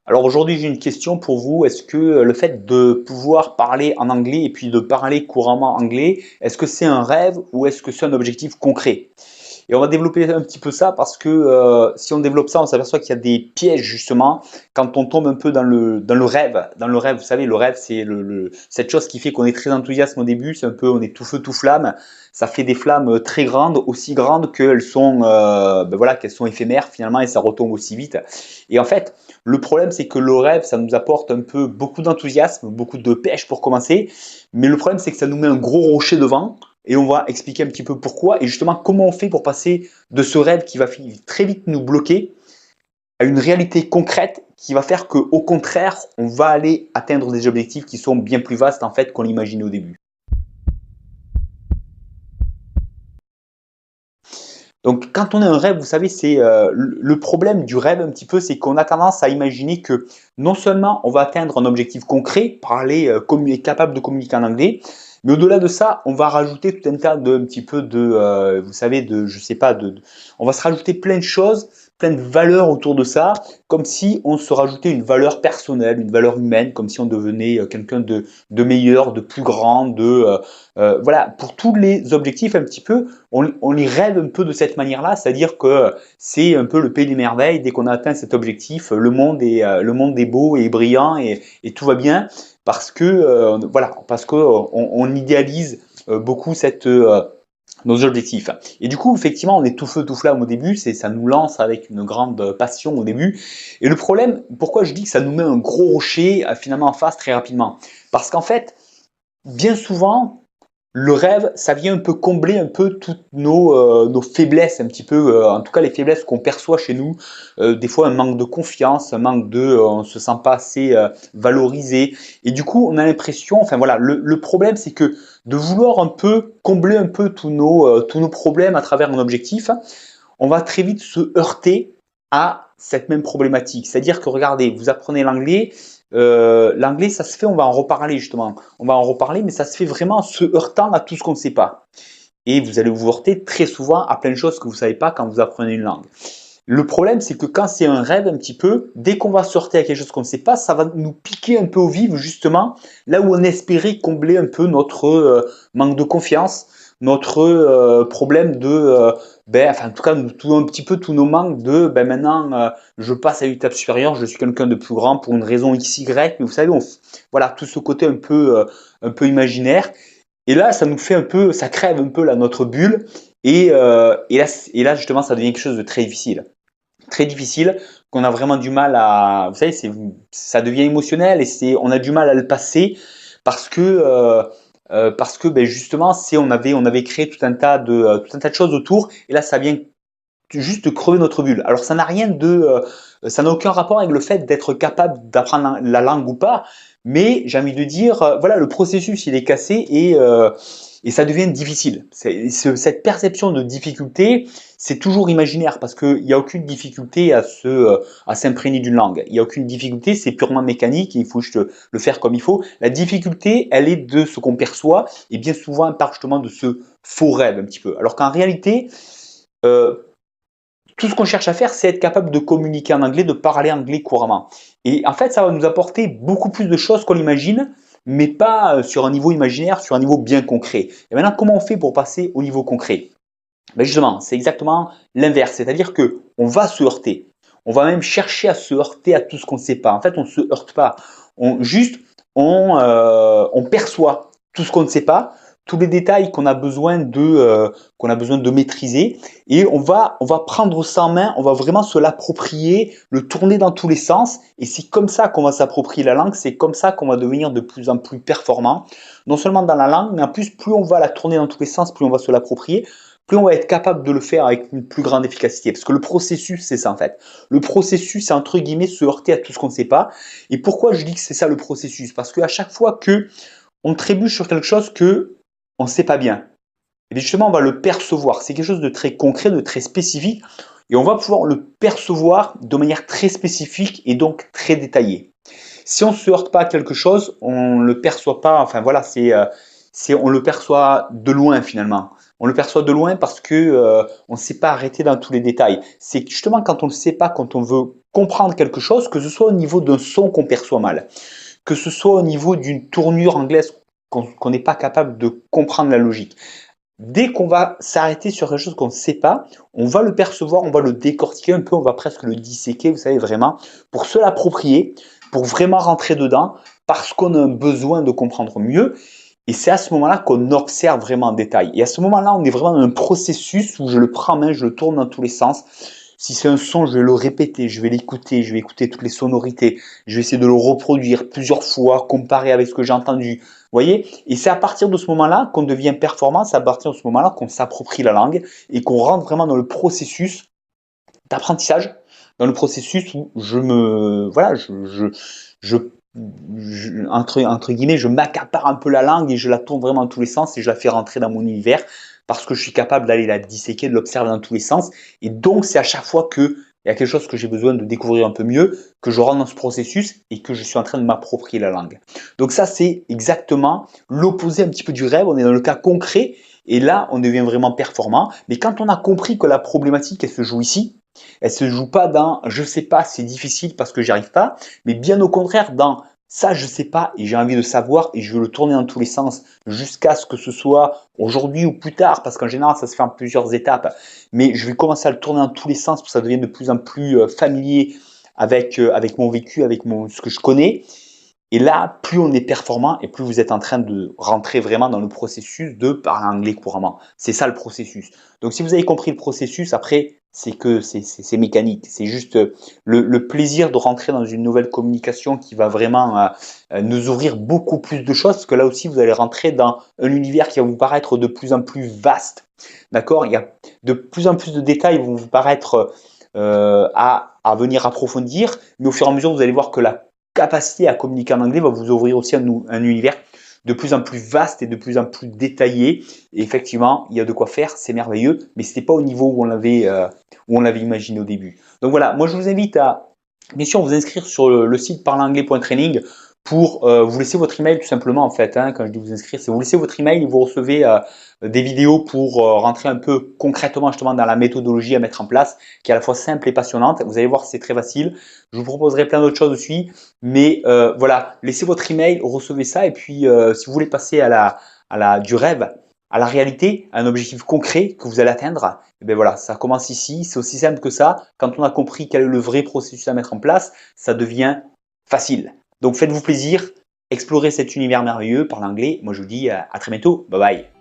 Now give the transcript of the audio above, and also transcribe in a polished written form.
Alors aujourd'hui, j'ai une question pour vous. Est-ce que le fait de pouvoir parler en anglais et puis de parler couramment anglais, est-ce que c'est un rêve ou est-ce que c'est un objectif concret? Et on va développer un petit peu ça parce que si on développe ça, on s'aperçoit qu'il y a des pièges justement quand on tombe un peu dans le rêve. Dans le rêve, vous savez, le rêve, c'est cette chose qui fait qu'on est très enthousiaste au début. C'est un peu, on est tout feu tout flamme. Ça fait des flammes très grandes, aussi grandes qu'elles sont, voilà, qu'elles sont éphémères finalement et ça retombe aussi vite. Et en fait, le problème, c'est que le rêve, ça nous apporte un peu beaucoup d'enthousiasme, beaucoup de pêche pour commencer. Mais le problème, c'est que ça nous met un gros rocher devant. Et on va expliquer un petit peu pourquoi et justement comment on fait pour passer de ce rêve qui va très vite nous bloquer à une réalité concrète qui va faire qu'au contraire, on va aller atteindre des objectifs qui sont bien plus vastes en fait qu'on l'imaginait au début. Donc, quand on a un rêve, vous savez, c'est le problème du rêve un petit peu, c'est qu'on a tendance à imaginer que non seulement on va atteindre un objectif concret, parler, être capable de communiquer en anglais, mais au-delà de ça, on va rajouter tout un tas de, un petit peu de, vous savez, de, je sais pas, on va se rajouter plein de choses, plein de valeurs autour de ça, comme si on se rajoutait une valeur personnelle, une valeur humaine, comme si on devenait quelqu'un de meilleur, de plus grand, voilà, pour tous les objectifs un petit peu on les rêve un peu de cette manière-là, c'est-à-dire que c'est un peu le pays des merveilles. Dès qu'on a atteint cet objectif, le monde est beau et brillant et tout va bien parce que voilà, parce que on idéalise beaucoup nos objectifs. Et du coup, effectivement, on est tout feu tout flamme au début, ça nous lance avec une grande passion au début. Et le problème, pourquoi je dis que ça nous met un gros rocher finalement en face très rapidement? Parce qu'en fait, bien souvent, le rêve, ça vient un peu combler un peu toutes nos faiblesses, un petit peu, en tout cas les faiblesses qu'on perçoit chez nous. Des fois, un manque de confiance, un manque on se sent pas assez valorisé. Et du coup, on a l'impression, enfin voilà, le problème, c'est que de vouloir un peu combler un peu tous nos problèmes à travers un objectif, on va très vite se heurter à cette même problématique. C'est-à-dire que regardez, vous apprenez l'anglais, l'anglais, ça se fait, on va en reparler justement. On va en reparler, mais ça se fait vraiment en se heurtant à tout ce qu'on ne sait pas. Et vous allez vous heurter très souvent à plein de choses que vous ne savez pas quand vous apprenez une langue. Le problème, c'est que quand c'est un rêve un petit peu, dès qu'on va sortir à quelque chose qu'on ne sait pas, ça va nous piquer un peu au vif, justement, là où on espérait combler un peu notre manque de confiance, notre problème de, enfin, en tout cas, un petit peu tous nos manques de, maintenant, je passe à une étape supérieure, je suis quelqu'un de plus grand pour une raison X, Y, mais vous savez, voilà, tout ce côté un peu imaginaire. Et là, ça nous fait un peu, ça crève un peu là, notre bulle. Et là, justement, ça devient quelque chose de très difficile, qu'on a vraiment du mal à, vous savez, ça devient émotionnel et on a du mal à le passer parce que ben justement, on avait créé tout un tas de choses autour et là, ça vient juste crever notre bulle. Alors, ça n'a aucun rapport avec le fait d'être capable d'apprendre la langue ou pas, mais j'ai envie de dire, voilà, le processus, il est cassé et ça devient difficile. Cette perception de difficulté, c'est toujours imaginaire parce qu'il n'y a aucune difficulté à s'imprégner d'une langue. Il n'y a aucune difficulté, c'est purement mécanique et il faut juste le faire comme il faut. La difficulté, elle est de ce qu'on perçoit et bien souvent par justement de ce faux rêve un petit peu. Alors qu'en réalité, euh, tout ce qu'on cherche à faire, c'est être capable de communiquer en anglais, de parler anglais couramment. Et en fait, ça va nous apporter beaucoup plus de choses qu'on l'imagine, mais pas sur un niveau imaginaire, sur un niveau bien concret. Et maintenant, comment on fait pour passer au niveau concret? Ben justement, c'est exactement l'inverse, c'est-à-dire que on va se heurter. On va même chercher à se heurter à tout ce qu'on ne sait pas. En fait, on ne se heurte pas. On perçoit tout ce qu'on ne sait pas, tous les détails qu'on a besoin de maîtriser, et on va prendre ça en main, on va vraiment se l'approprier, le tourner dans tous les sens, et c'est comme ça qu'on va s'approprier la langue, c'est comme ça qu'on va devenir de plus en plus performant, non seulement dans la langue, mais en plus, plus on va la tourner dans tous les sens, plus on va se l'approprier, plus on va être capable de le faire avec une plus grande efficacité. Parce que le processus, c'est ça en fait. Le processus, c'est entre guillemets se heurter à tout ce qu'on ne sait pas. Et pourquoi je dis que c'est ça le processus? Parce qu'à chaque fois que on trébuche sur quelque chose que on ne sait pas bien, et bien justement, on va le percevoir. C'est quelque chose de très concret, de très spécifique, et on va pouvoir le percevoir de manière très spécifique et donc très détaillée. Si on ne se heurte pas à quelque chose, on ne le perçoit pas, enfin voilà, on le perçoit de loin finalement. On le perçoit de loin parce que on ne sait pas arrêter dans tous les détails. C'est justement quand on ne sait pas, quand on veut comprendre quelque chose, que ce soit au niveau d'un son qu'on perçoit mal, que ce soit au niveau d'une tournure anglaise qu'on n'est pas capable de comprendre la logique. Dès qu'on va s'arrêter sur quelque chose qu'on ne sait pas, on va le percevoir, on va le décortiquer un peu, on va presque le disséquer, vous savez, vraiment, pour se l'approprier, pour vraiment rentrer dedans, parce qu'on a un besoin de comprendre mieux. Et c'est à ce moment-là qu'on observe vraiment en détail. Et à ce moment-là, on est vraiment dans un processus où je le prends en main, je le tourne dans tous les sens. Si c'est un son, je vais le répéter, je vais l'écouter, je vais écouter toutes les sonorités, je vais essayer de le reproduire plusieurs fois, comparer avec ce que j'ai entendu. Vous voyez? Et c'est à partir de ce moment-là qu'on devient performant, c'est à partir de ce moment-là qu'on s'approprie la langue et qu'on rentre vraiment dans le processus d'apprentissage, dans le processus où entre guillemets, je m'accapare un peu la langue et je la tourne vraiment dans tous les sens et je la fais rentrer dans mon univers parce que je suis capable d'aller la disséquer, de l'observer dans tous les sens. Et donc, c'est à chaque fois qu'il y a quelque chose que j'ai besoin de découvrir un peu mieux, que je rentre dans ce processus et que je suis en train de m'approprier la langue. Donc ça, c'est exactement l'opposé un petit peu du rêve. On est dans le cas concret et là, on devient vraiment performant. Mais quand on a compris que la problématique, elle se joue ici, elle se joue pas dans je sais pas, c'est difficile parce que j'y arrive pas, mais bien au contraire dans ça je sais pas et j'ai envie de savoir et je veux le tourner dans tous les sens jusqu'à ce que ce soit aujourd'hui ou plus tard, parce qu'en général ça se fait en plusieurs étapes, mais je vais commencer à le tourner dans tous les sens pour que ça devienne de plus en plus familier avec mon vécu, avec ce que je connais. Et là, plus on est performant et plus vous êtes en train de rentrer vraiment dans le processus de parler anglais couramment. C'est ça le processus. Donc si vous avez compris le processus, après, c'est mécanique. C'est juste le plaisir de rentrer dans une nouvelle communication qui va vraiment nous ouvrir beaucoup plus de choses, parce que là aussi, vous allez rentrer dans un univers qui va vous paraître de plus en plus vaste. D'accord? Il y a de plus en plus de détails qui vont vous paraître à venir approfondir, mais au fur et à mesure, vous allez voir que la capacité à communiquer en anglais va vous ouvrir aussi un univers de plus en plus vaste et de plus en plus détaillé. Et effectivement, il y a de quoi faire, c'est merveilleux, mais ce n'était pas au niveau où on l'avait imaginé au début. Donc voilà, moi je vous invite à bien sûr vous inscrire sur le site parleranglais.training pour vous laisser votre email tout simplement en fait. Quand je dis vous inscrire, c'est vous laissez votre email et vous recevez des vidéos pour rentrer un peu concrètement justement dans la méthodologie à mettre en place, qui est à la fois simple et passionnante. Vous allez voir, c'est très facile. Je vous proposerai plein d'autres choses dessus, mais voilà, laissez votre email, recevez ça, et puis si vous voulez passer du rêve à la réalité, à un objectif concret que vous allez atteindre, et bien voilà, ça commence ici, c'est aussi simple que ça. Quand on a compris quel est le vrai processus à mettre en place, ça devient facile. Donc faites-vous plaisir, explorez cet univers merveilleux par l'anglais. Moi je vous dis à très bientôt, bye bye.